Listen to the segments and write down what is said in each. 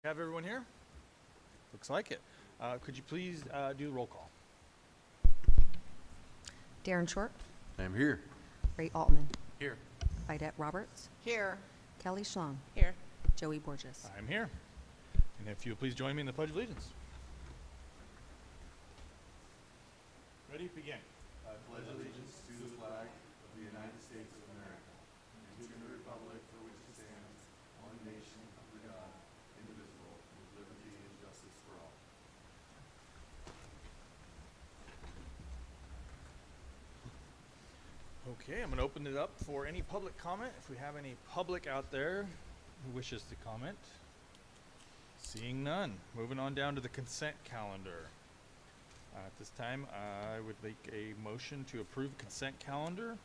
have everyone here? Looks like it. Could you please do the roll call? Darren Short, I am here. Ray Altman, Here. Vidette Roberts, Here. Kelly Schlong, Here. Joey Borges. I'm here. And if you'll please join me in the Pledge of Allegiance. Ready? Begin. I pledge allegiance to the flag of the United States of America and to the republic for which it stands, one nation under God, indivisible, with liberty and justice for all. Okay, I'm going to open it up for any public comment. If we have any public out there who wishes to comment. Seeing none. Moving on down to the consent calendar. At this time, I would make a motion to approve consent calendar.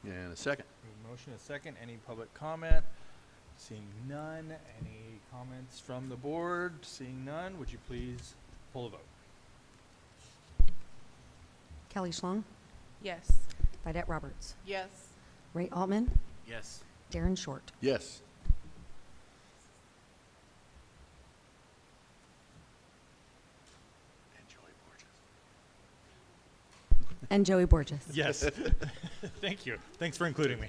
And a second. Motion, a second. Any public comment? Seeing none. Any comments from the board? Seeing none. Would you please pull a vote? Kelly Schlong, Yes. Vidette Roberts, Yes. Ray Altman, Yes. Darren Short. Yes. And Joey Borges. And Joey Borges. Yes. Thank you. Thanks for including me.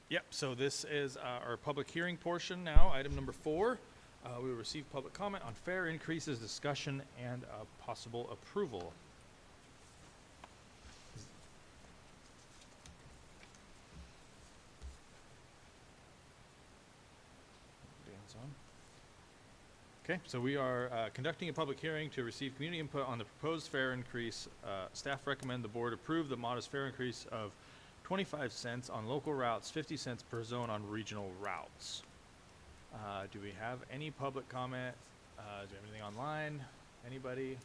Yep, so this is our public hearing portion now, item number 4. We will receive public comment on fare increases, discussion, and possible approval. Dan's on. Okay, so we are conducting a public hearing to receive community input on the proposed fare increase. Staff recommend the board approve the modest fare increase of 25 cents on local routes, 50 cents per zone on regional routes. Do we have any public comment? Is there anything online? Anybody?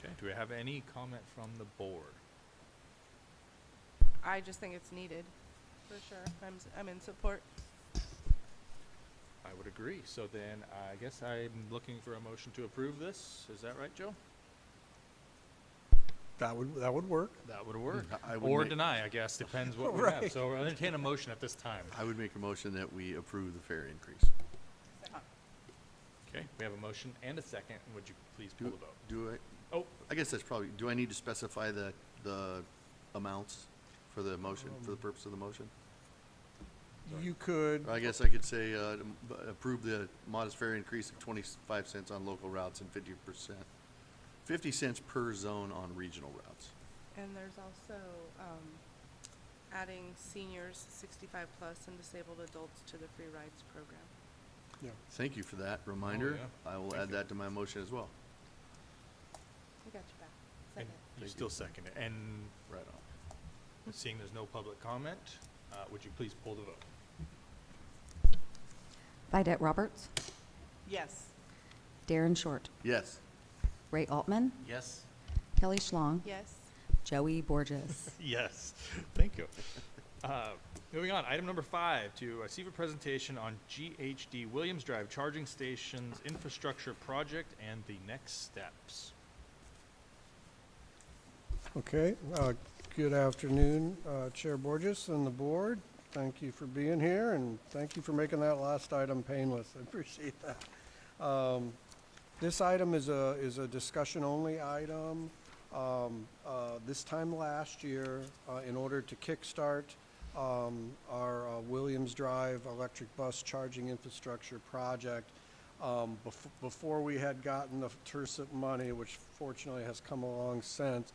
Okay, do we have any comment from the board? I just think it's needed, for sure. I'm in support. I would agree. So then I guess I'm looking for a motion to approve this. Is that right, Joe? That would work. That would work. I would Or make- deny, I guess, depends what we have. Right. So I'll entertain a motion at this time. I would make a motion that we approve the fare increase. Okay, we have a motion and a second. Would you please pull the vote? Do I? Oh, I guess that's probably, do I need to specify the amounts for the motion, for the purpose of the motion? You could, Or I guess I could say, approve the modest fare increase of 25 cents on local routes and 50 cents per zone on regional routes. And there's also adding seniors 65 plus and disabled adults to the free rides program. yeah. Thank you for that reminder. yeah. I will Thank add you. that to my motion as well. I got you back. and Second. you Thank still you. second it. And Right on. seeing there's no public comment, would you please pull the vote? Vidette Roberts, Yes. Darren Short, Yes. Ray Altman, Yes. Kelly Schlong, Yes. Joey Borges. Yes. Thank you. Moving on, item number 5, to receive a presentation on GHD Williams Drive Charging Stations Infrastructure Project and the next steps. Okay, good afternoon, Chair Borges and the board. Thank you for being here, and thank you for making that last item painless. I appreciate that. This item is a discussion-only item. This time last year, in order to kickstart our Williams Drive electric bus charging infrastructure project, before we had gotten the TIRSIP money, which fortunately has come along since,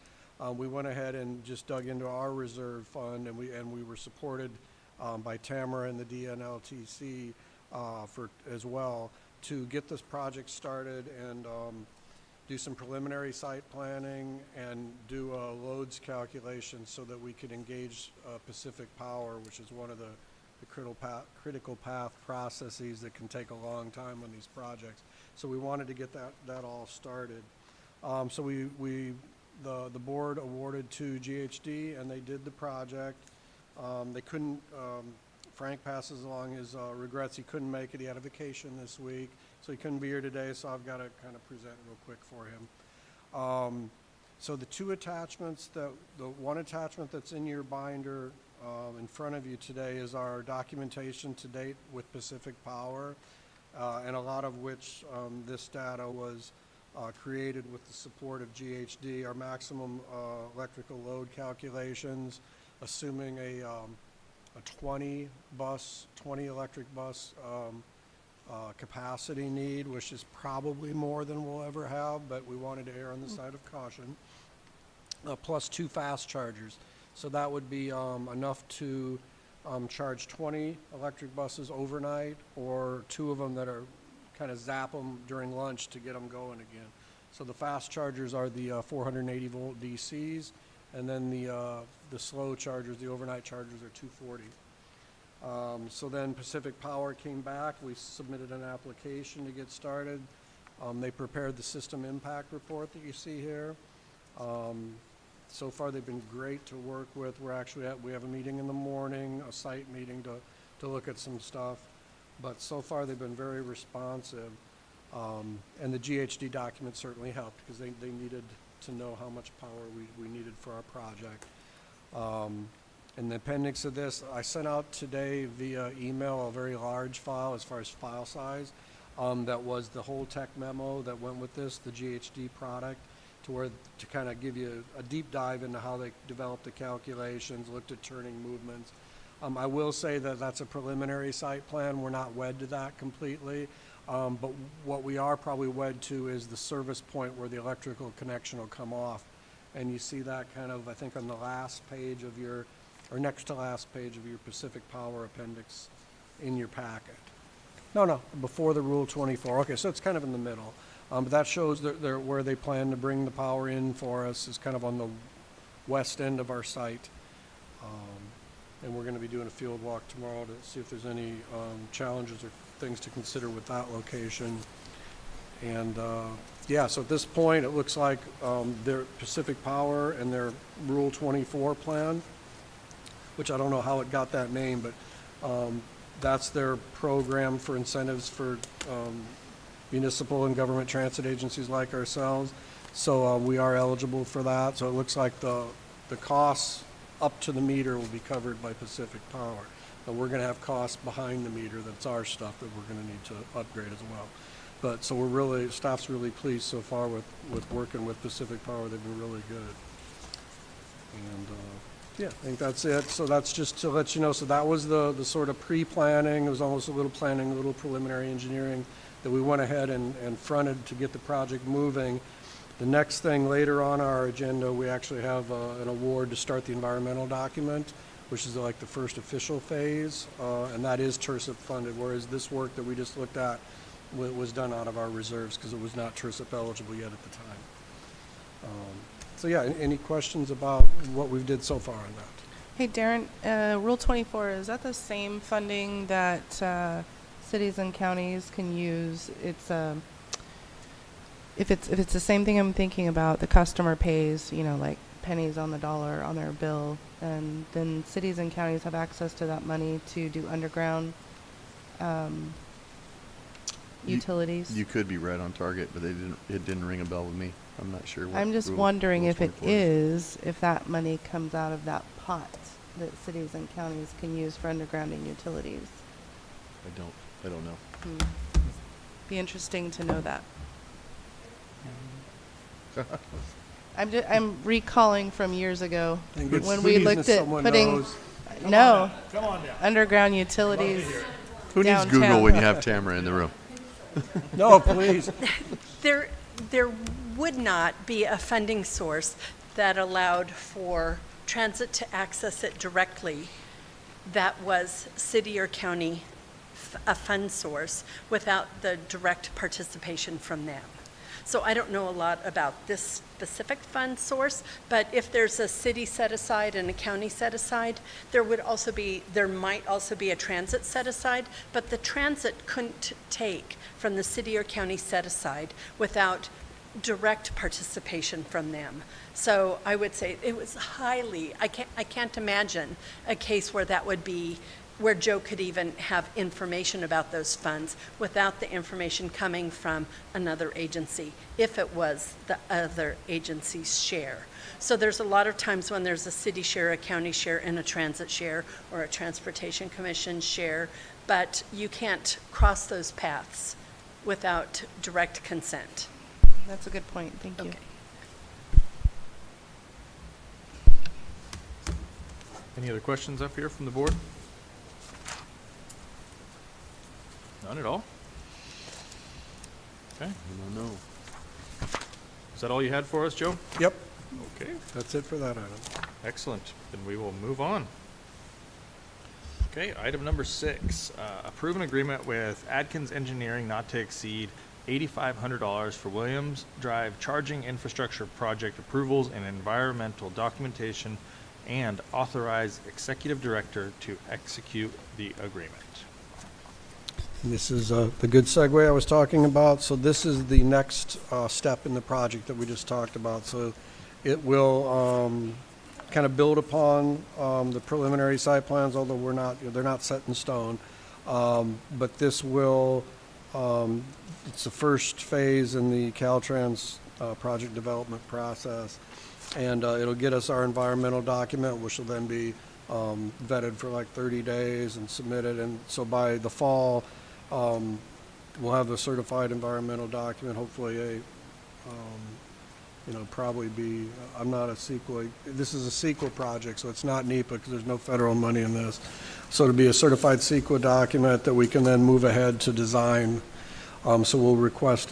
we went ahead and just dug into our reserve fund, and we were supported by Tamara and the DNLTC as well to get this project started and do some preliminary site planning and do a loads calculation so that we could engage Pacific Power, which is one of the critical path processes that can take a long time on these projects. So we wanted to get that all started. So the board awarded to GHD, and they did the project. They couldn't, Frank passes along his regrets. He couldn't make it. He had a vacation this week, so he couldn't be here today, so I've got to kind of present real quick for him. So the two attachments, the one attachment that's in your binder in front of you today is our documentation to date with Pacific Power, and a lot of which this data was created with the support of GHD, our maximum electrical load calculations, assuming a 20 electric bus capacity need, which is probably more than we'll ever have, but we wanted to err on the side of caution, plus 2 fast chargers. So that would be enough to charge 20 electric buses overnight, or 2 of them that are kind of zap them during lunch to get them going again. So the fast chargers are the 480 volt DCs, and then the slow chargers, the overnight chargers, are 240. So then Pacific Power came back. We submitted an application to get started. They prepared the system impact report that you see here. So far, they've been great to work with. We have a meeting in the morning, a site meeting to look at some stuff. But so far, they've been very responsive. And the GHD document certainly helped, because they needed to know how much power we needed for our project. In the appendix of this, I sent out today via email a very large file as far as file size. That was the whole tech memo that went with this, the GHD product, to kind of give you a deep dive into how they developed the calculations, looked at turning movements. I will say that that's a preliminary site plan. We're not wed to that completely. But what we are probably wed to is the service point where the electrical connection will come off. And you see that kind of, I think, on the last page of your, or next to last page of your Pacific Power appendix in your packet. No, before the Rule 24. Okay, so it's kind of in the middle. But that shows where they plan to bring the power in for us is kind of on the west end of our site. And we're going to be doing a field walk tomorrow to see if there's any challenges or things to consider with that location. And yeah, so at this point, it looks like their Pacific Power and their Rule 24 plan, which I don't know how it got that name, but that's their program for incentives for municipal and government transit agencies like ourselves. So we are eligible for that. So it looks like the costs up to the meter will be covered by Pacific Power. But we're going to have costs behind the meter. That's our stuff that we're going to need to upgrade as well. But so staff's really pleased so far with working with Pacific Power. They've been really good. And yeah, I think that's it. So that's just to let you know. So that was the sort of pre-planning. It was almost a little planning, a little preliminary engineering that we went ahead and fronted to get the project moving. The next thing later on our agenda, we actually have an award to start the environmental document, which is like the first official phase, and that is TIRSIP funded, whereas this work that we just looked at was done out of our reserves because it was not TIRSIP eligible yet at the time. So yeah, any questions about what we did so far on that? Hey, Darren, Rule 24, is that the same funding that cities and counties can use? It's if it's the same thing I'm thinking about, the customer pays, like pennies on the dollar on their bill, and then cities and counties have access to that money to do underground utilities. You could be right on target, but it didn't ring a bell with me. I'm not sure what. I'm just wondering if it is, if that money comes out of that pot that cities and counties can use for undergrounding utilities. I don't know. Be interesting to know that. I'm recalling from years ago when we looked at putting Come on down. underground utilities. Who needs downtown. Google when you have Tamara in the room? No, please. There would not be a funding source that allowed for transit to access it directly that was city or county a fund source without the direct participation from them. So I don't know a lot about this specific fund source, but if there's a city set aside and a county set aside, there might also be a transit set aside, but the transit couldn't take from the city or county set aside without direct participation from them. So I would say it was I can't imagine a case where that would be where Joe could even have information about those funds without the information coming from another agency, if it was the other agency's share. So there's a lot of times when there's a city share, a county share, and a transit share, or a transportation commission share, but you can't cross those paths without direct consent. That's a good point. Thank you. Okay. Any other questions up here from the board? None at all? Okay, I don't know. is that all you had for us, Joe? Yep, Okay, that's it for that item. excellent. Then we will move on. Okay, item number 6, approve an agreement with Adkins Engineering not to exceed $8,500 for Williams Drive charging infrastructure project approvals and environmental documentation, and authorize executive director to execute the agreement. This is the good segue I was talking about. So this is the next step in the project that we just talked about. So it will kind of build upon the preliminary site plans, although they're not set in stone. But this will, it's the first phase in the Caltrans project development process. And it'll get us our environmental document, which will then be vetted for like 30 days and submitted. And so by the fall, we'll have the certified environmental document, hopefully probably be, I'm not a CEQA, this is a CEQA project, so it's not NEPA because there's no federal money in this. So it'll be a certified CEQA document that we can then move ahead to design. So we'll request,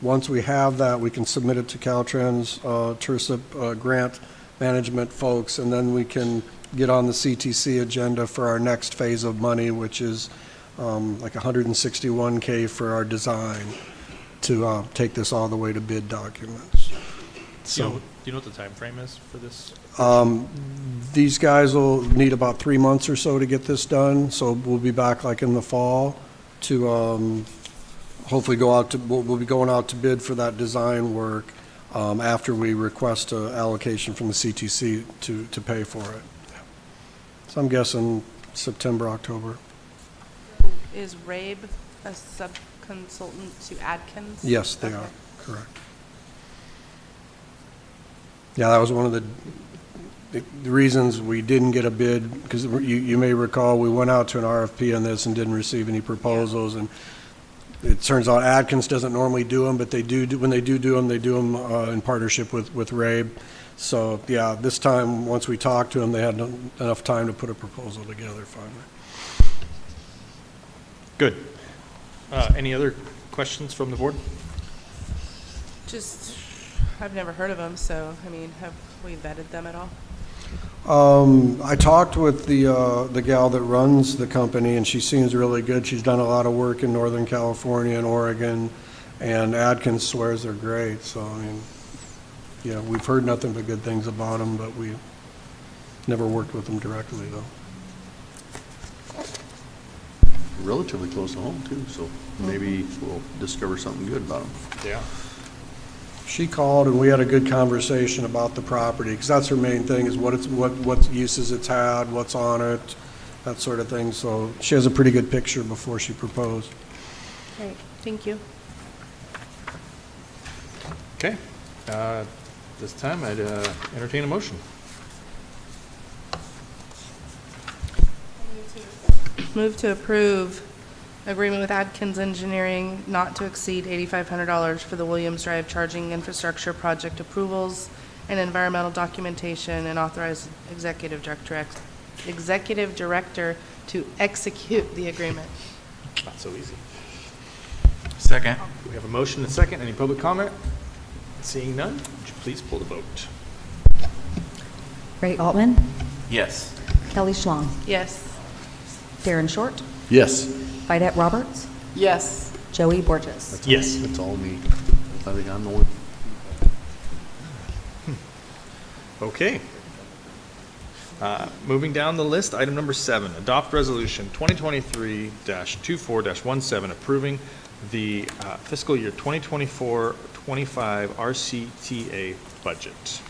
once we have that, we can submit it to Caltrans, TIRSIP grant management folks, and then we can get on the CTC agenda for our next phase of money, which is like $161K for our design to take this all the way to bid documents. Do you know what the time frame is for this? These guys will need about 3 months or so to get this done, so we'll be back like in the fall to hopefully we'll be going out to bid for that design work after we request an allocation from the CTC to pay for it. So I'm guessing September, October. Is RABE a sub-consultant to Adkins? Yes, they Okay. are, correct. Yeah, that was one of the reasons we didn't get a bid, because you may recall, we went out to an RFP on this and didn't receive any proposals, and it turns out Adkins doesn't normally do them, but they do, when they do them, they do them in partnership with RABE. So, yeah, this time, once we talked to them, they had enough time to put a proposal together finally. Good. Any other questions from the board? Just, I've never heard of them, so, I mean, have we vetted them at all? I talked with the gal that runs the company, and she seems really good. She's done a lot of work in Northern California and Oregon, and Adkins swears they're great. So, I mean, yeah, we've heard nothing but good things about them, but we never worked with them directly, though. Relatively close to home too, so maybe we'll discover something good about them. Yeah. She called and we had a good conversation about the property, because that's her main thing, is what uses it's had, what's on it, that sort of thing. So she has a pretty good picture before she proposed. Great, thank you. Okay. This time I'd entertain a motion. Move to approve agreement with Adkins Engineering not to exceed $8,500 for the Williams Drive charging infrastructure project approvals and environmental documentation, and authorize executive director to execute the agreement. Not so easy. Second. We have a motion and a second. Any public comment? Seeing none, would you please pull the vote? Ray Altman, Yes. Kelly Schlong, Yes. Darren Short, Yes. Vidette Roberts, Yes. Joey Borges. Yes. That's all me. I think I'm the one. Okay. Moving down the list, item number 7, adopt resolution 2023-24-17 approving the fiscal year 2024-25 RCTA budget.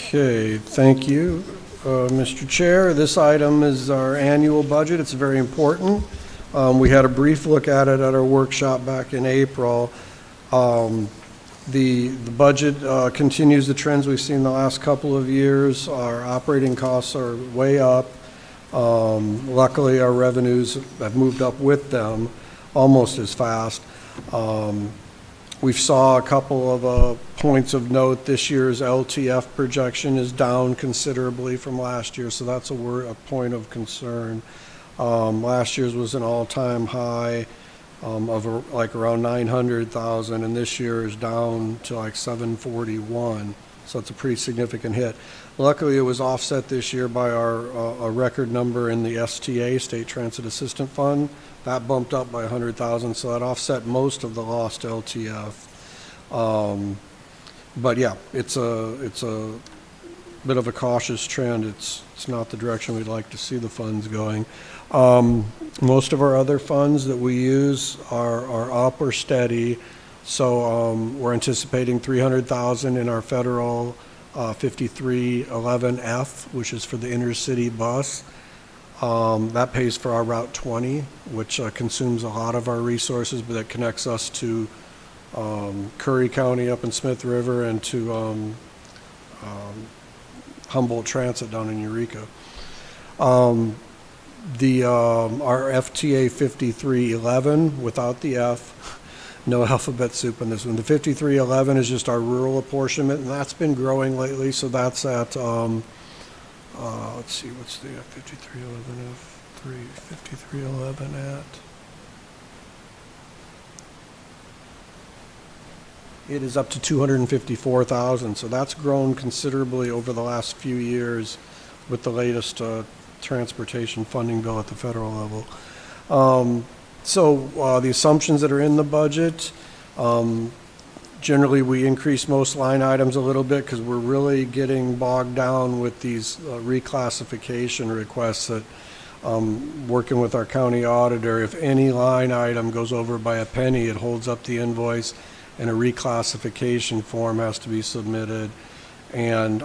Okay, thank you, Mr. Chair. This item is our annual budget. It's very important. We had a brief look at it at our workshop back in April. The budget continues the trends we've seen the last couple of years. Our operating costs are way up. Luckily, our revenues have moved up with them almost as fast. We saw a couple of points of note. This year's LTF projection is down considerably from last year, so that's a point of concern. Last year's was an all-time high of like around 900,000, and this year is down to like 741. So it's a pretty significant hit. Luckily, it was offset this year by a record number in the STA, State Transit Assistant Fund. That bumped up by 100,000, so that offset most of the lost LTF. But yeah, it's a bit of a cautious trend. It's not the direction we'd like to see the funds going. Most of our other funds that we use are up or steady. So we're anticipating 300,000 in our federal 5311F, which is for the intercity bus. That pays for our Route 20, which consumes a lot of our resources, but that connects us to Curry County up in Smith River and to Humboldt Transit down in Eureka. Our FTA 5311 without the F, no alphabet soup in this one. The 5311 is just our rural apportionment, and that's been growing lately. So that's at, let's see, what's the 5311 F3, 5311 at? It is up to 254,000. So that's grown considerably over the last few years with the latest transportation funding bill at the federal level. So the assumptions that are in the budget, generally we increase most line items a little bit because we're really getting bogged down with these reclassification requests that, working with our county auditor, if any line item goes over by a penny, it holds up the invoice and a reclassification form has to be submitted. And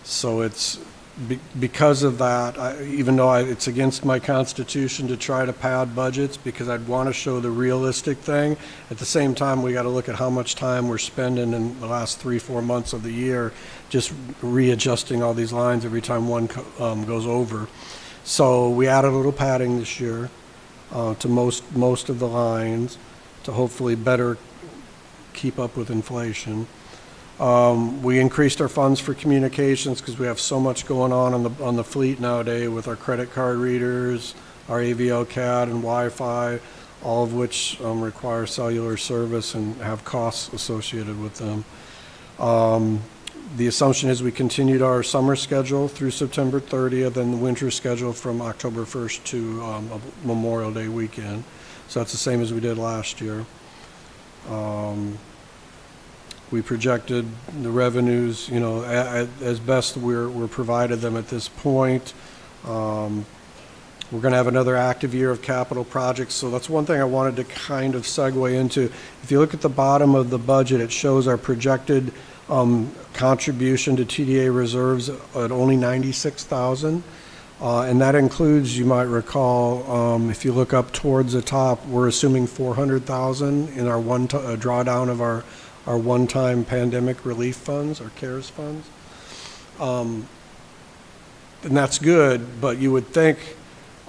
so it's, because of that, even though it's against my constitution to try to pad budgets because I'd want to show the realistic thing, at the same time we got to look at how much time we're spending in the last 3-4 months of the year just readjusting all these lines every time one goes over. So we added a little padding this year to most of the lines to hopefully better keep up with inflation. We increased our funds for communications because we have so much going on the fleet nowadays with our credit card readers, our AVL CAD and Wi-Fi, all of which require cellular service and have costs associated with them. The assumption is we continued our summer schedule through September 30th and the winter schedule from October 1st to Memorial Day weekend. So that's the same as we did last year. We projected the revenues, you know, as best we're provided them at this point. We're going to have another active year of capital projects, so that's one thing I wanted to kind of segue into. If you look at the bottom of the budget, it shows our projected contribution to TDA reserves at only 96,000, and that includes, you might recall, if you look up towards the top, we're assuming 400,000 in our drawdown of our one-time pandemic relief funds, our CARES funds. And that's good, but you would think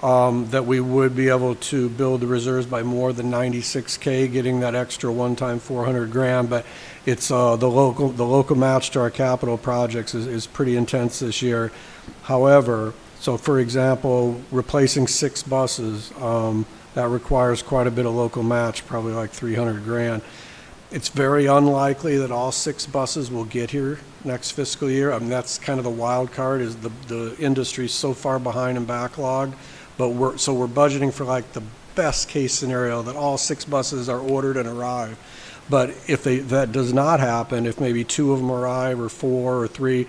that we would be able to build the reserves by more than 96K, getting that extra one-time 400 grand, but it's the local match to our capital projects is pretty intense this year. However, so for example, replacing 6 buses, that requires quite a bit of local match, probably like 300 grand. It's very unlikely that all 6 buses will get here next fiscal year. I mean, that's kind of the wild card, is the industry's so far behind and backlogged. But we're budgeting for like the best case scenario that all 6 buses are ordered and arrive. But if that does not happen, if maybe 2 of them arrive or 4 or 3,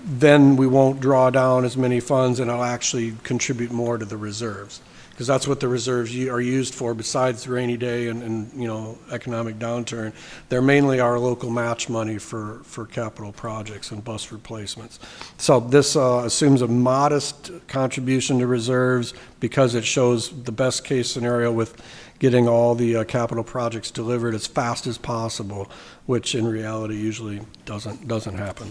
then we won't draw down as many funds and it'll actually contribute more to the reserves. because that's what the reserves are used for besides rainy day and, you know, economic downturn. They're mainly our local match money for capital projects and bus replacements. So this assumes a modest contribution to reserves because it shows the best case scenario with getting all the capital projects delivered as fast as possible, which in reality usually doesn't happen.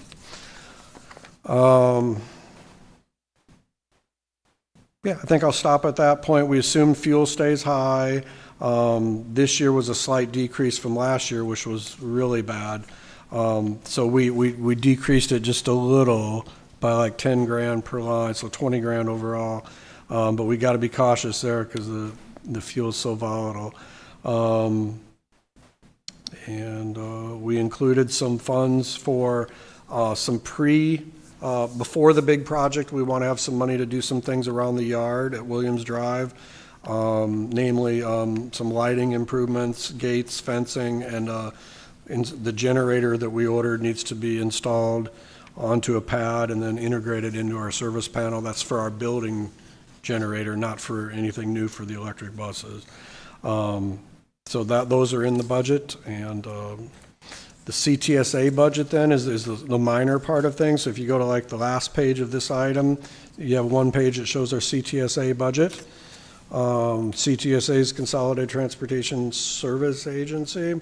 Yeah, I think I'll stop at that point. We assume fuel stays high. This year was a slight decrease from last year, which was really bad. So we decreased it just a little by like 10 grand per line, so 20 grand overall. But we got to be cautious there because the fuel is so volatile. We included some funds for some before the big project, we want to have some money to do some things around the yard at Williams Drive, namely some lighting improvements, gates, fencing, and the generator that we ordered needs to be installed onto a pad and then integrated into our service panel. That's for our building generator, not for anything new for the electric buses. So those are in the budget, and the CTSA budget then is the minor part of things. So if you go to like the last page of this item, you have one page that shows our CTSA budget. CTSA is Consolidated Transportation Service Agency.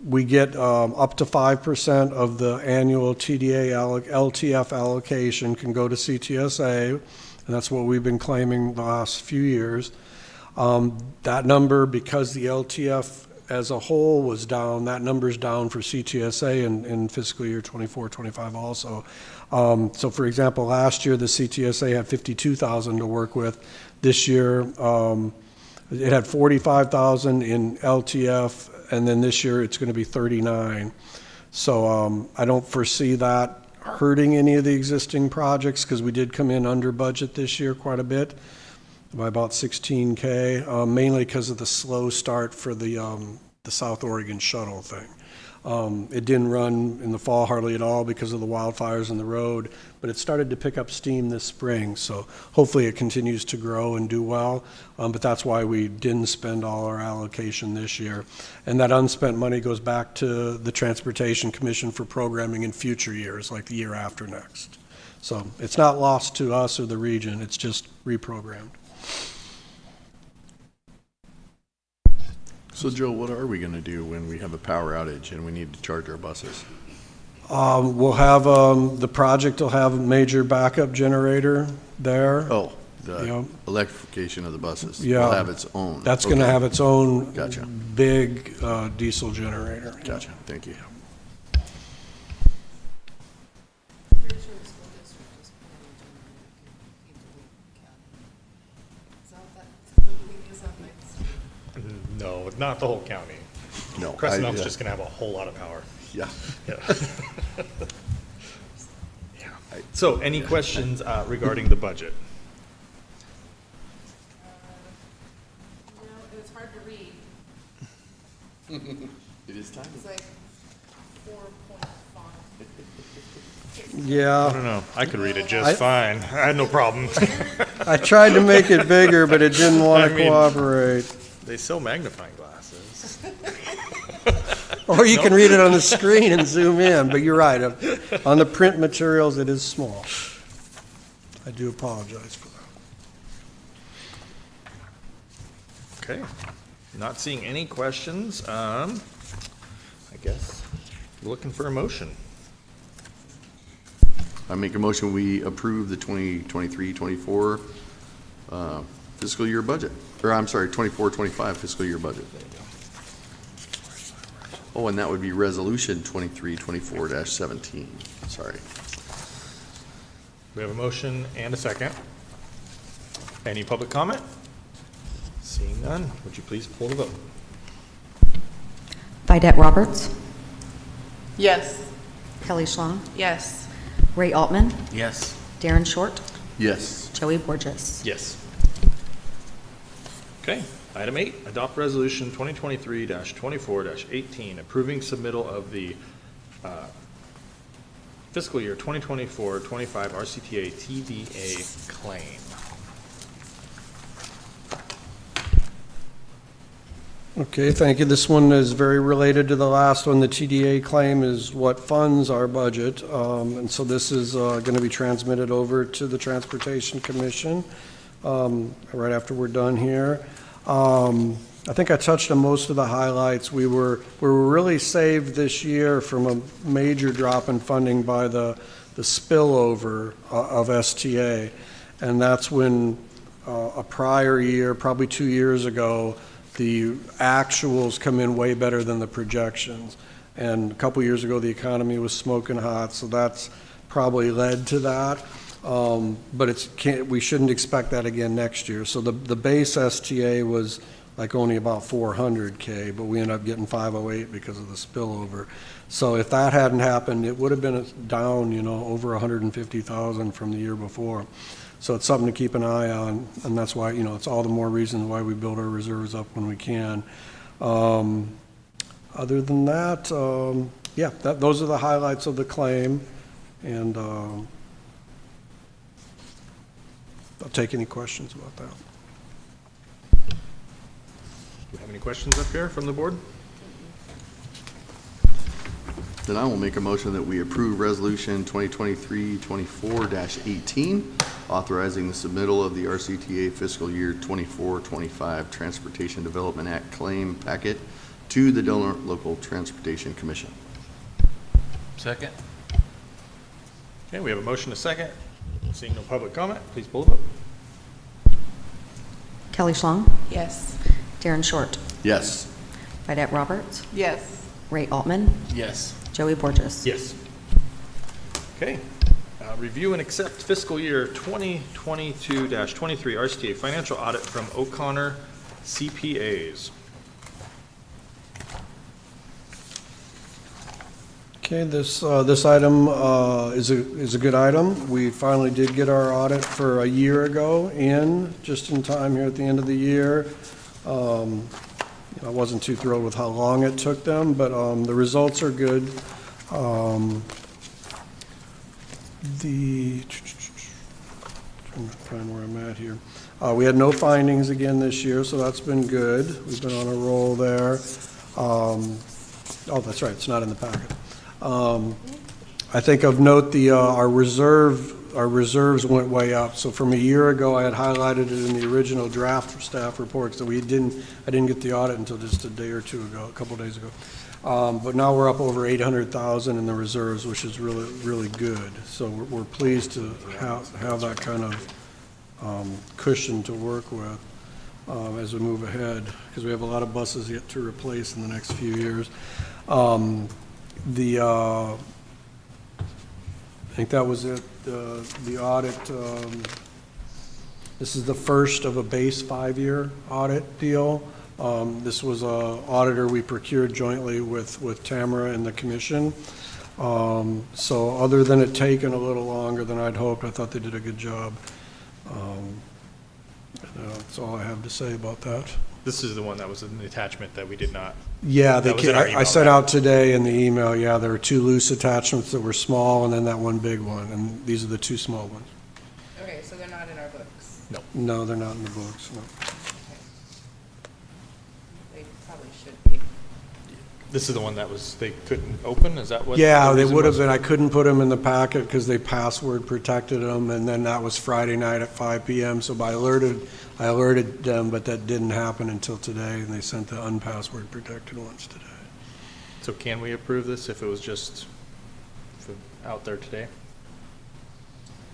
We get up to 5% of the annual TDA LTF allocation can go to CTSA, and that's what we've been claiming the last few years. That number, because the LTF as a whole was down, that number's down for CTSA in fiscal year 24-25 also. So for example, last year the CTSA had 52,000 to work with. This year it had 45,000 in LTF, and then this year it's going to be 39. So I don't foresee that hurting any of the existing projects because we did come in under budget this year quite a bit, by about 16K, mainly because of the slow start for the South Oregon shuttle thing. It didn't run in the fall hardly at all because of the wildfires in the road, but it started to pick up steam this spring, so hopefully it continues to grow and do well, but that's why we didn't spend all our allocation this year. And that unspent money goes back to the Transportation Commission for programming in future years, like the year after next. So it's not lost to us or the region, it's just reprogrammed. So Joe, what are we going to do when we have a power outage and we need to charge our buses? We'll have, the project will have a major backup generator there. Oh, the Yep. electrification of the buses. Yeah. Will have its own. That's going to Okay. have its own Gotcha. big diesel generator. Gotcha, thank you. No, not the whole county. No. Crescent I- Elm's just gonna have a whole lot of power. Yeah. Yeah. Yeah. So, any questions regarding the budget? You know, it was hard to read. It is time. It's like 4-point font. I Yeah, don't know. I could read it just fine. I had no problem. I tried to make it bigger, but it didn't want I to mean- cooperate. They sell magnifying glasses. Or you can read it on the screen and zoom in, but you're right. On the print materials, it is small. I do apologize for that. Okay. Not seeing any questions. I guess we're looking for a motion. I make a motion, we approve the 2023-24 fiscal year budget. Or I'm sorry, 24-25 fiscal year budget. Oh, and that would be resolution 23-24-17. Sorry. We have a motion and a second. Any public comment? Seeing none, would you please pull the vote? Vidette Roberts, Yes. Kelly Schlong, Yes. Ray Altman, Yes. Darren Short, Yes. Joey Borges. Yes. Okay, item 8, adopt resolution 2023-24-18, approving submittal of the fiscal year 2024-25 RCTA TDA claim. Okay, thank you. This one is very related to the last one. The TDA claim is what funds our budget. And so this is going to be transmitted over to the Transportation Commission right after we're done here. I think I touched on most of the highlights. We were really saved this year from a major drop in funding by the spillover of STA. And that's when a prior year, probably 2 years ago, the actuals come in way better than the projections. And a couple years ago, the economy was smoking hot, so that's probably led to that. But we shouldn't expect that again next year. So the base STA was like only about 400K, but we ended up getting 508 because of the spillover. So if that hadn't happened, it would have been down, over 150,000 from the year before. So it's something to keep an eye on, and that's why, it's all the more reason why we build our reserves up when we can. Other than that, those are the highlights of the claim, and I'll take any questions about that. Do we have any questions up here from the board? Then I will make a motion that we approve Resolution 2023-24-18, authorizing the submittal of the RCTA fiscal year 24-25 Transportation Development Act claim packet to the Delaware Local Transportation Commission. Second. Okay, we have a motion, a second. Seeing no public comment, please pull the vote. Kelly Schlong, Yes. Darren Short, Yes. Vidette Roberts, Yes. Ray Altman, Yes. Joey Borges. Yes. Okay. Review and accept fiscal year 2022-23 RCTA financial audit from O'Connor CPAs. Okay, this item is a good item. We finally did get our audit for a year ago just in time here at the end of the year. I wasn't too thrilled with how long it took them, but the results are good. Trying to find where I'm at here. We had no findings again this year, so that's been good. We've been on a roll there. Oh, that's right, it's not in the packet. I think of note our reserves went way up. So from a year ago, I had highlighted it in the original draft staff reports that I didn't get the audit until just a day or two ago, a couple days ago. But now we're up over 800,000 in the reserves, which is really, really good. So we're pleased to have that kind of cushion to work with as we move ahead, because we have a lot of buses yet to replace in the next few years. I think that was it, the audit. This is the first of a base 5-year audit deal. This was an auditor we procured jointly with Tamara and the commission. So other than it taking a little longer than I'd hoped, I thought they did a good job. That's all I have to say about that. This is the one that was in the attachment that we did not. Yeah, That was in our I email, sent right? out today in the email, yeah, there were 2 loose attachments that were small and then that one big one, and these are the 2 small ones. Okay, so they're not in our books. No, they're not in the books, no. They probably should be. This is the one that they couldn't open, is that what? Yeah, the they reason would have was? been, I couldn't put them in the packet because they password protected them, and then that was Friday night at 5 PM, so I alerted them, but that didn't happen until today, and they sent the unpassword protected ones today. So can we approve this if it was just out there today?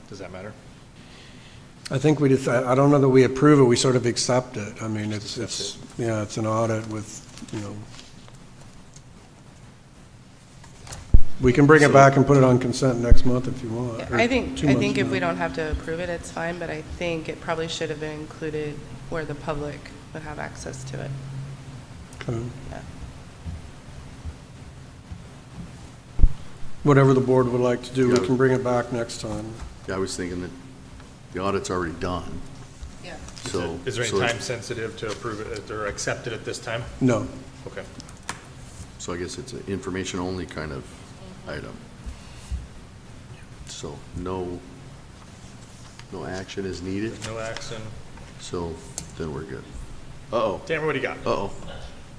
Does that matter? I think we just, I don't know that we approve it, we sort of accept it. I mean, it's an audit with, we can bring it back and put it on consent next month if you want. Yeah, or I think 2 months if from we now. don't have to approve it, it's fine, but I think it probably should have been included where the public would have access to it. Okay. Yeah. Whatever the board would like to do, we Yeah. can bring it back next time. Yeah, I was thinking that the audit's already done, Yeah. so. Is there any so time sensitive to approve it or accept it at this time? No. Okay. So I guess it's an information-only kind of item. So no action is needed, No action. so then we're good. Uh-oh, Tamara, what do you got? uh-oh.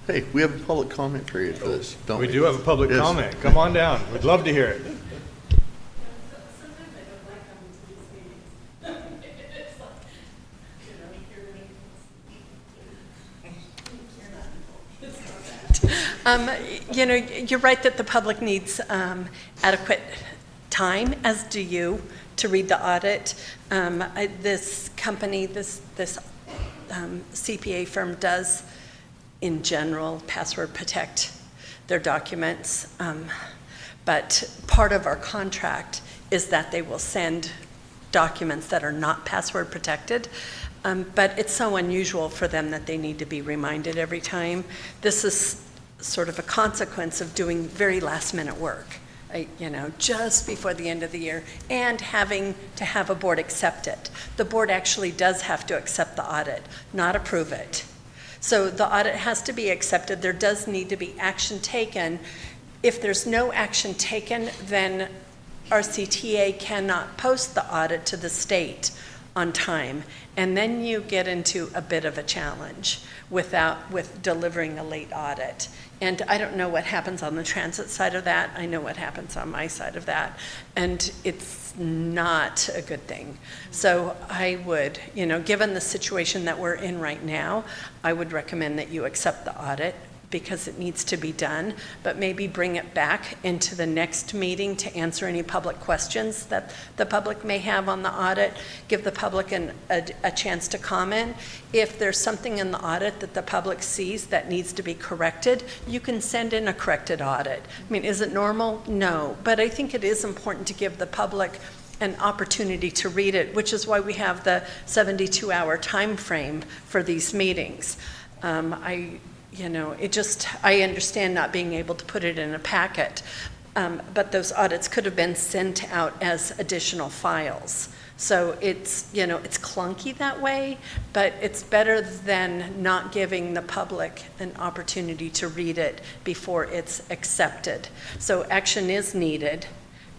Hey, we have a public comment period for this, don't we? We do have a public Yes. comment. Come on down. We'd love to hear it. You know, you're right that the public needs adequate time, as do you, to read the audit. This company, this CPA firm does, in general, password protect their documents. But part of our contract is that they will send documents that are not password protected. But it's so unusual for them that they need to be reminded every time. This is sort of a consequence of doing very last minute work, you know, just before the end of the year, and having to have a board accept it. The board actually does have to accept the audit, not approve it. So the audit has to be accepted. There does need to be action taken. If there's no action taken, then our CTA cannot post the audit to the state on time. And then you get into a bit of a challenge with delivering a late audit. And I don't know what happens on the transit side of that. I know what happens on my side of that. And it's not a good thing. So I would, you know, given the situation that we're in right now, I would recommend that you accept the audit because it needs to be done, but maybe bring it back into the next meeting to answer any public questions that the public may have on the audit, give the public a chance to comment. If there's something in the audit that the public sees that needs to be corrected, you can send in a corrected audit. I mean, is it normal? No, but I think it is important to give the public an opportunity to read it, which is why we have the 72-hour time frame for these meetings. You know, I understand not being able to put it in a packet, but those audits could have been sent out as additional files. So it's, you know, it's clunky that way, but it's better than not giving the public an opportunity to read it before it's accepted. So action is needed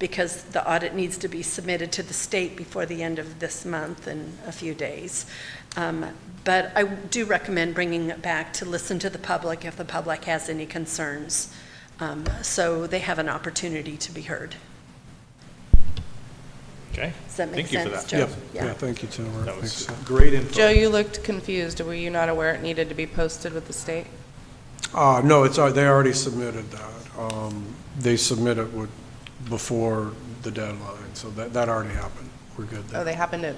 because the audit needs to be submitted to the state before the end of this month in a few days. But I do recommend bringing it back to listen to the public if the public has any concerns, so they have an opportunity to be heard. Okay. Does that make Thank you for sense, that. Joe? Yep. Yeah. Yeah, thank you, Tamara. That Makes was sense. great info. Joe, you looked confused. Were you not aware it needed to be posted with the state? No, they already submitted that. They submitted it before the deadline, so that already happened. We're good Oh, there.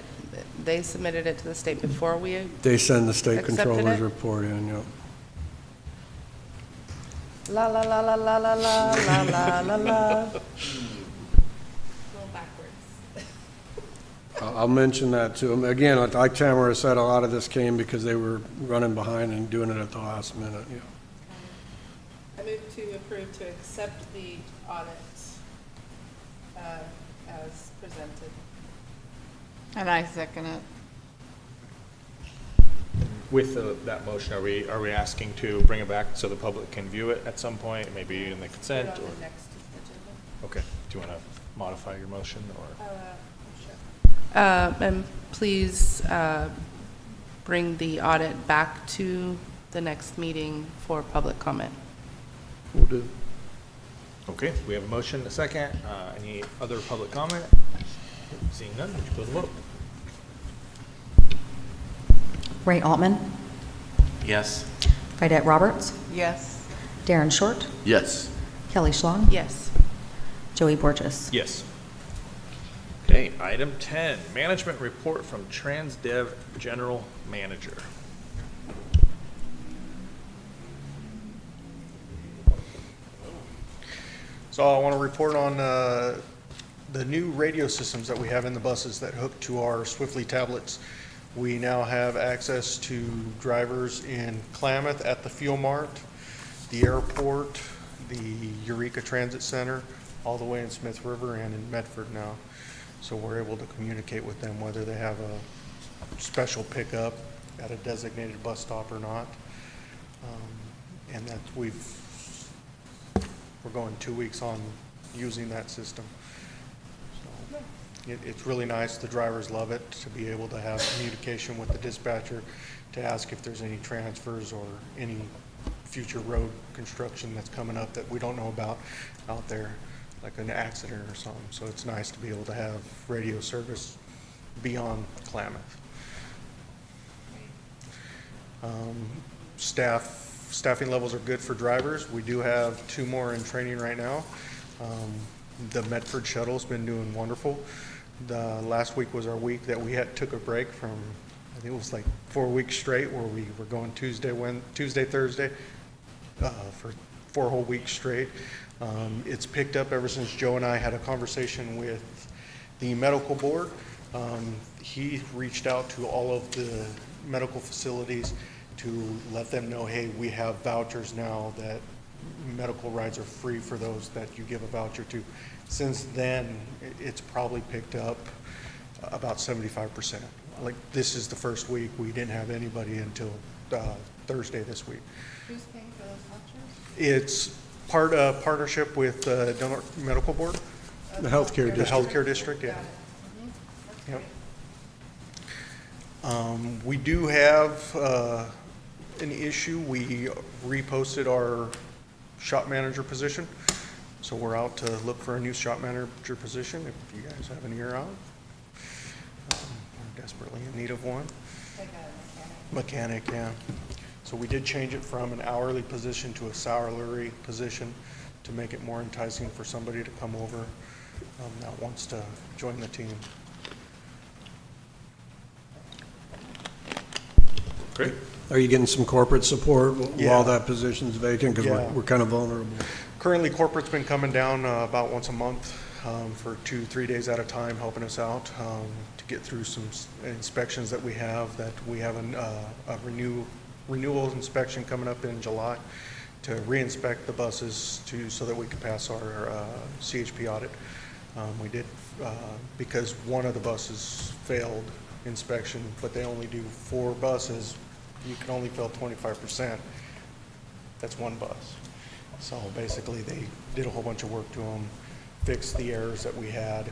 they submitted it to the state before we, They send the state Accepted controller's it? report in, yep. la la la la la la la la la la. I'll mention that to them. Again, like Tamara said, a lot of this came because they were running behind and doing it at the last minute, yeah. I move to approve to accept the audit as presented. And I second it. With that motion, are we asking to bring it back so the public can view it at some point, maybe in the consent? Put it on Or the next agenda. okay, do you want to modify your motion or? And please bring the audit back to the next meeting for public comment. Will do. Okay, we have a motion, a second. Any other public comment? Seeing none, would you put the vote? Ray Altman, Yes. Vidette Roberts, Yes. Darren Short, Yes. Kelly Schlong, Yes. Joey Borges. Yes. Okay, item 10, management report from TransDev General Manager. So I want to report on the new radio systems that we have in the buses that hook to our Swiftly tablets. We now have access to drivers in Klamath at the Fuel Mart, the airport, the Eureka Transit Center, all the way in Smith River and in Medford now. So we're able to communicate with them whether they have a special pickup at a designated bus stop or not. And that we're going 2 weeks on using that system. So it's really nice. The drivers love it to be able to have communication with the dispatcher to ask if there's any transfers or any future road construction that's coming up that we don't know about out there, like an accident or something. So it's nice to be able to have radio service beyond Klamath. Staffing levels are good for drivers. We do have 2 more in training right now. The Medford shuttle's been doing wonderful. The last week was our week that we took a break from, I think it was like 4 weeks straight, where we were going Tuesday, Thursday, for 4 whole weeks straight. It's picked up ever since Joe and I had a conversation with the medical board. He reached out to all of the medical facilities to let them know, hey, we have vouchers now that medical rides are free for those that you give a voucher to. Since then, it's probably picked up about 75%. Like, this is the first week. We didn't have anybody until Thursday this week. Who's paying for those vouchers? It's partnership with the Del Norte Medical Board, The healthcare the district. healthcare district, yeah. Yep. We do have an issue. We reposted our shop manager position, so we're out to look for a new shop manager position if you guys have an ear out. We're desperately in need of one. Like a Mechanic, yeah. So we did change it from an hourly position to a salary position to make it more enticing for somebody to come over that wants to join the team. Great. Are you getting some corporate support Yeah. while that position's vacant? Because Yeah. we're kind of vulnerable. Currently, corporate's been coming down about once a month for 2-3 days at a time, helping us out to get through some inspections that we have. That we have a renewal inspection coming up in July to re-inspect the buses so that we can pass our CHP audit. We did because one of the buses failed inspection, but they only do 4 buses. You can only fill 25%. That's one bus. So basically, they did a whole bunch of work to them, fixed the errors that we had.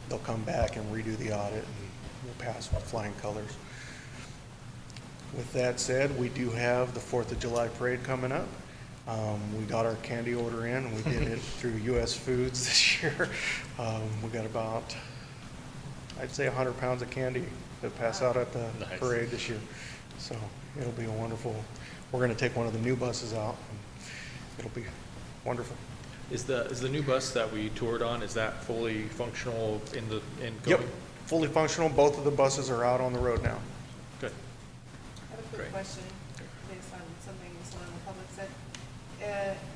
They'll come back and redo the audit, and we'll pass with flying colors. With that said, we do have the 4th of July parade coming up. We got our candy order in, and we did it through U.S. Foods this year. We got about, I'd say, 100 pounds of candy to pass out at the Nice. parade this year. So it'll be a wonderful, we're going to take one of the new buses out. And it'll be wonderful. Is the new bus that we toured on, is that fully functional in Yep, going? fully functional. Both of the buses are out on the road now. Good. I have a quick Great. question based on something someone in the public said.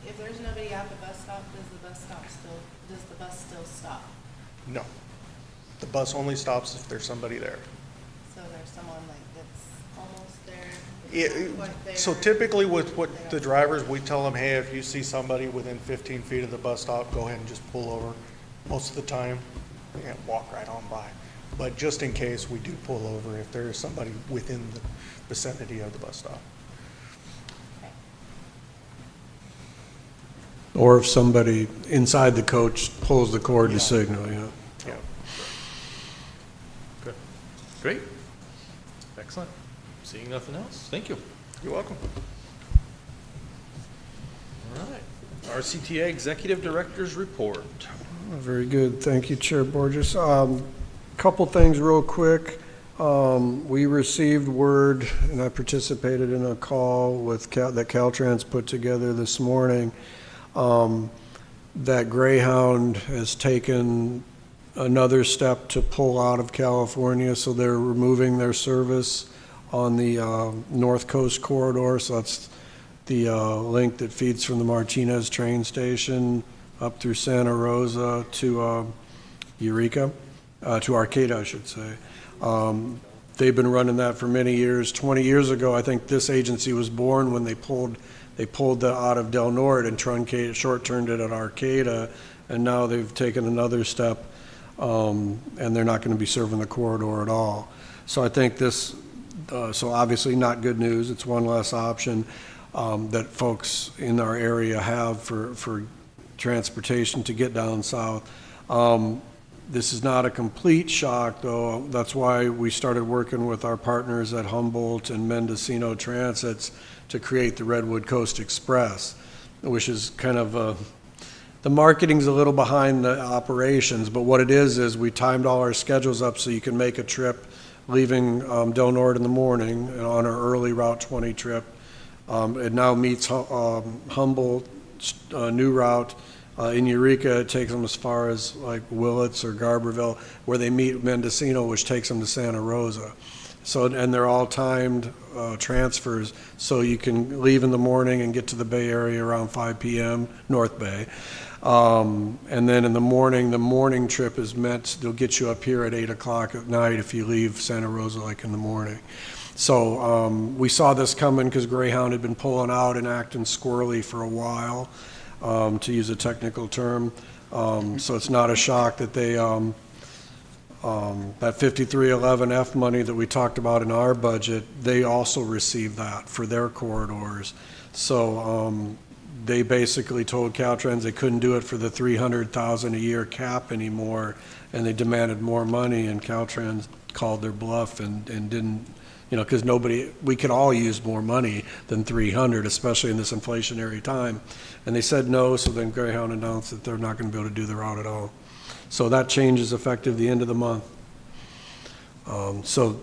If there's nobody at the bus stop, does the bus still stop? No. The bus only stops if there's somebody there. So there's someone like that's almost there? It- not quite So there? typically with They what the don't- drivers, we tell them, hey, if you see somebody within 15 feet of the bus stop, go ahead and just pull over. Most of the time, they can walk right on by. But just in case, we do pull over if there is somebody within the vicinity of the bus stop. Or if somebody inside the coach pulls the cord Yeah. to signal, yeah. Yeah. Good. Great. Excellent. Seeing nothing else, thank you. You're welcome. All right. RCTA Executive Director's Report. Very good. Thank you, Chair Borges. Couple things real quick. We received word, and I participated in a call with that Caltrans put together this morning, that Greyhound has taken another step to pull out of California, so they're removing their service on the North Coast corridor. So that's the link that feeds from the Martinez train station up through Santa Rosa to Eureka, to Arcata, I should say. They've been running that for many years. 20 years ago, I think this agency was born when they pulled that out of Del Norte and truncated, short-turned it at Arcata, and now they've taken another step, and they're not going to be serving the corridor at all. So I think this, so obviously not good news. It's one less option that folks in our area have for transportation to get down south. This is not a complete shock, though. That's why we started working with our partners at Humboldt and Mendocino Transits to create the Redwood Coast Express, which is kind of the marketing's a little behind the operations, but what it is we timed all our schedules up so you can make a trip leaving Del Norte in the morning on our early Route 20 trip. It now meets Humboldt, new route. In Eureka, it takes them as far as like Willits or Garberville, where they meet Mendocino, which takes them to Santa Rosa. So, and they're all timed transfers, so you can leave in the morning and get to the Bay Area around 5 p.m., North Bay. And then in the morning trip is meant, they'll get you up here at 8 o'clock at night if you leave Santa Rosa like in the morning. So we saw this coming because Greyhound had been pulling out and acting squirrely for a while, to use a technical term. So it's not a shock that they, that 5311F money that we talked about in our budget, they also received that for their corridors. So they basically told Caltrans they couldn't do it for the $300,000 a year cap anymore, and they demanded more money, and Caltrans called their bluff and didn't, because we could all use more money than 300, especially in this inflationary time. And they said no, so then Greyhound announced that they're not going to be able to do the route at all. So that change is effective the end of the month. So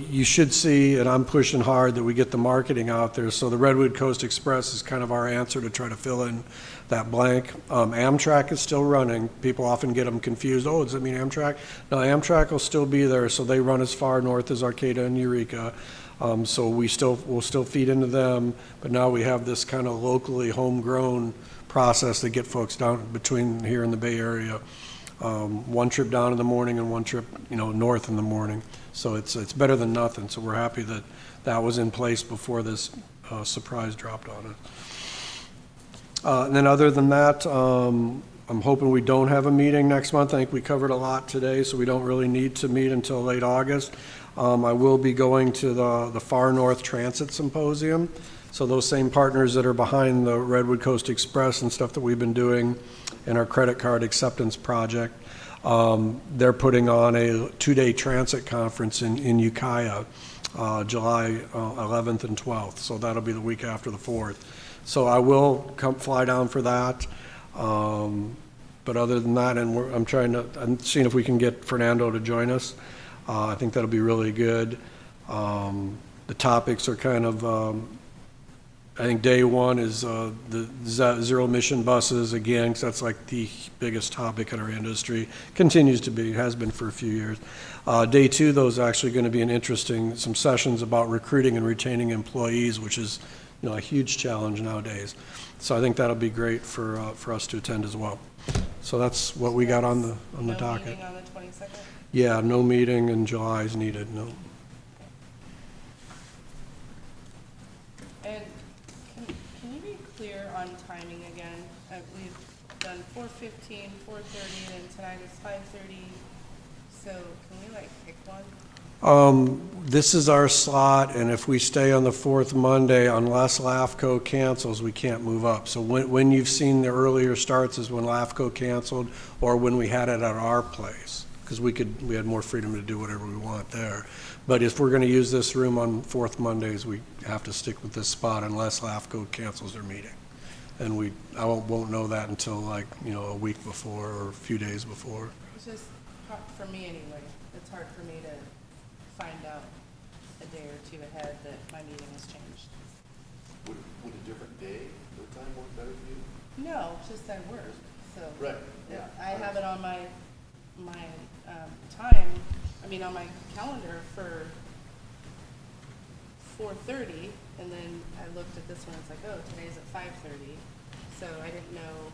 you should see, and I'm pushing hard that we get the marketing out there. So the Redwood Coast Express is kind of our answer to try to fill in that blank. Amtrak is still running. People often get them confused. Oh, does that mean Amtrak? No, Amtrak will still be there. So they run as far north as Arcata and Eureka. So we'll still feed into them. But now we have this kind of locally homegrown process to get folks down between here in the Bay Area. One trip down in the morning and one trip, north in the morning. So it's better than nothing. So we're happy that that was in place before this surprise dropped on us. And then other than that, I'm hoping we don't have a meeting next month. I think we covered a lot today, so we don't really need to meet until late August. I will be going to the Far North Transit Symposium. So those same partners that are behind the Redwood Coast Express and stuff that we've been doing in our credit card acceptance project, they're putting on a 2-day transit conference in Ukiah, July 11th and 12th. So that'll be the week after the 4th. So I will fly down for that. But other than that, and I'm seeing if we can get Fernando to join us. I think that'll be really good. The topics are kind of, I think day one is the zero emission buses again, because that's like the biggest topic in our industry. Continues to be, has been for a few years. Day two, though, is actually going to be some sessions about recruiting and retaining employees, which is a huge challenge nowadays. So I think that'll be great for us to attend as well. So that's what we got on the docket. No meeting on the 22nd? Yeah, no meeting in July is needed, no. And can you be clear on timing again? We've done 4:15, 4:30, and tonight is 5:30. So can we pick one? This is our slot, and if we stay on the fourth Monday, unless LAFCO cancels, we can't move up. So when you've seen the earlier starts is when LAFCO canceled, or when we had it at our place, because we had more freedom to do whatever we want there. But if we're going to use this room on fourth Mondays, we have to stick with this spot unless LAFCO cancels their meeting. And I won't know that until a week before or a few days before. It's just hard for me anyway. It's hard for me to find out a day or two ahead that my meeting has changed. Would a different day or time work better for you? No, just I work, so. Right, yeah. I have it on my time, on my calendar for 4:30, and then I looked at this one, it's like, oh, today's at 5:30, so I didn't know.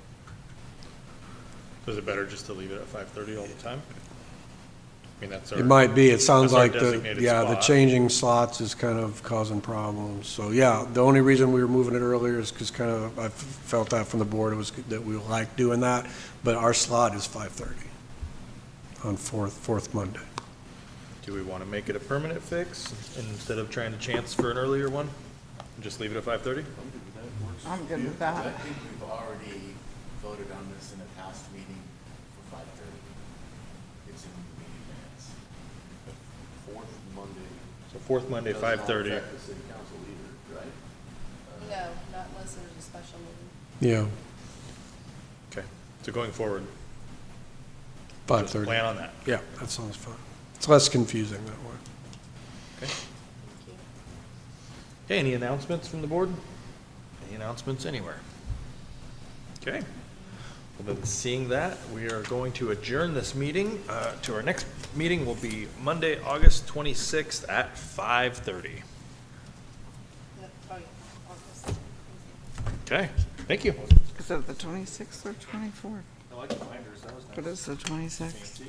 Is it better just to leave it at 5:30 all the time? That's our. It might be. It sounds that's our like designated the spot. changing slots is kind of causing problems. So yeah, the only reason we were moving it earlier is because I felt that from the board, it was that we like doing that, but our slot is 5:30 on fourth Monday. Do we want to make it a permanent fix instead of trying to chance for an earlier one? Just leave it at 5:30? I'm good with that. I think we've already voted on this in a past meeting for 5:30. It's in the meeting minutes. Fourth Monday. So fourth Monday, does not 5:30. affect the city council either, right? No, not unless there's a special meeting. Yeah, Okay, so going forward, 5:30. plan on that. Yeah, that sounds fine. It's less confusing that way. Okay. Okay, any announcements from the board? Any announcements anywhere? Okay. Well, then seeing that, we are going to adjourn this meeting. To our next meeting will be Monday, August 26th at 5:30. Okay, thank you. Is it the 26th or 24th? What is the 26th?